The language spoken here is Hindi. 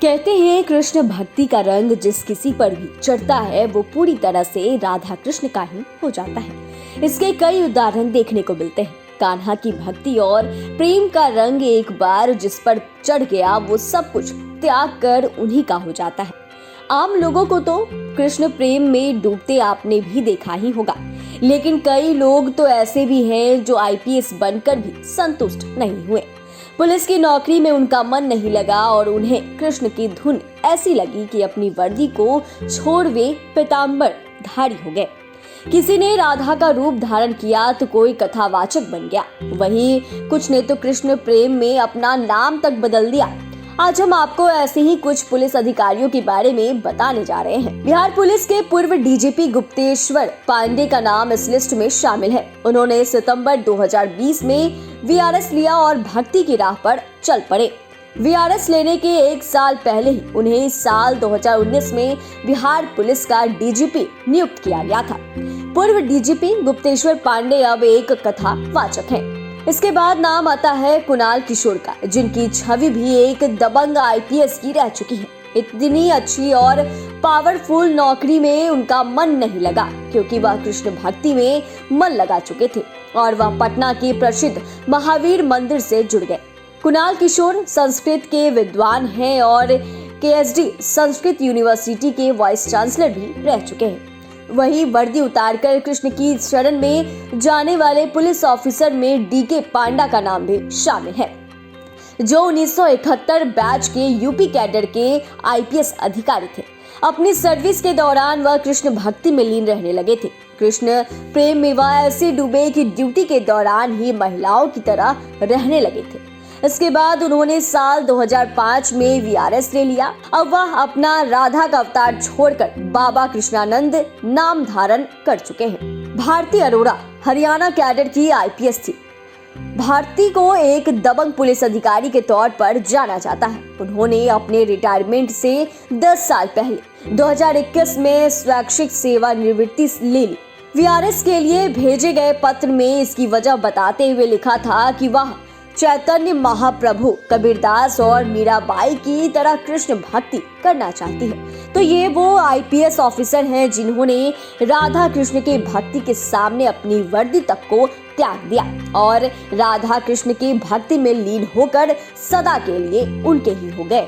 कहते हैं कृष्ण भक्ति का रंग जिस किसी पर भी चढ़ता है वो पूरी तरह से राधा कृष्ण का ही हो जाता है। इसके कई उदाहरण देखने को मिलते हैं। कान्हा की भक्ति और प्रेम का रंग एक बार जिस पर चढ़ गया वो सब कुछ त्याग कर उन्हीं का हो जाता है। आम लोगों को तो कृष्ण प्रेम में डूबते आपने भी देखा ही होगा, लेकिन कई लोग तो ऐसे भी हैं जो आईपीएस बनकर भी संतुष्ट नहीं हुए। पुलिस की नौकरी में उनका मन नहीं लगा और उन्हें कृष्ण की धुन ऐसी लगी कि अपनी वर्दी को छोड़ वे पीतांबर धारी हो गए। किसी ने राधा का रूप धारण किया तो कोई कथावाचक बन गया, वहीं कुछ ने तो कृष्ण प्रेम में अपना नाम तक बदल दिया। आज हम आपको ऐसे ही कुछ पुलिस अधिकारियों के बारे में बताने जा रहे हैं। बिहार पुलिस के पूर्व डीजीपी गुप्तेश्वर पांडे का नाम इस लिस्ट में शामिल है। उन्होंने सितंबर 2020 में वीआरएस लिया और भक्ति की राह पर चल पड़े। वीआरएस लेने के एक साल पहले ही उन्हें साल 2019 में बिहार पुलिस का डीजीपी नियुक्त किया गया था। पूर्व डीजीपी गुप्तेश्वर पांडे अब एक कथावाचक हैं। इसके बाद नाम आता है कुणाल किशोर का, जिनकी छवि भी एक दबंग आईपीएस की रह चुकी है। इतनी अच्छी और पावरफुल नौकरी में उनका मन नहीं लगा, क्योंकि वह कृष्ण भक्ति में मन लगा चुके थे और वह पटना के प्रसिद्ध महावीर मंदिर से जुड़ गए। कुणाल किशोर संस्कृत के विद्वान हैं और केएसडी संस्कृत यूनिवर्सिटी के वाइस चांसलर भी रह चुके हैं। वही वर्दी उतारकर कृष्ण की शरण में जाने वाले पुलिस ऑफिसर में डीके पांडा का नाम भी शामिल है, जो 1971 बैच के यूपी कैडर के आईपीएस अधिकारी थे। अपनी सर्विस के दौरान वह कृष्ण भक्ति में लीन रहने लगे थे। कृष्ण प्रेम में वह ऐसे डूबे कि ड्यूटी के दौरान ही महिलाओं की तरह रहने लगे थे। इसके बाद उन्होंने साल 2005 में वीआरएस ले लिया। अब वह अपना राधा का अवतार छोड़कर बाबा कृष्णानंद नाम धारण कर चुके हैं। भारती अरोड़ा हरियाणा कैडर की आईपीएस थी। भारती को एक दबंग पुलिस अधिकारी के तौर पर जाना जाता है। उन्होंने अपने रिटायरमेंट से 10 साल पहले 2021 में स्वैच्छिक सेवानिवृत्ति ले ली। वीआरएस के लिए भेजे गए पत्र में इसकी वजह बताते हुए लिखा था कि वह चैतन्य महाप्रभु, कबीरदास और मीराबाई की तरह कृष्ण भक्ति करना चाहती है। तो ये वो आईपीएस ऑफिसर हैं जिन्होंने राधा कृष्ण के भक्ति के सामने अपनी वर्दी तक को त्याग दिया और राधा कृष्ण की भक्ति में लीन होकर सदा के लिए उनके ही हो गए।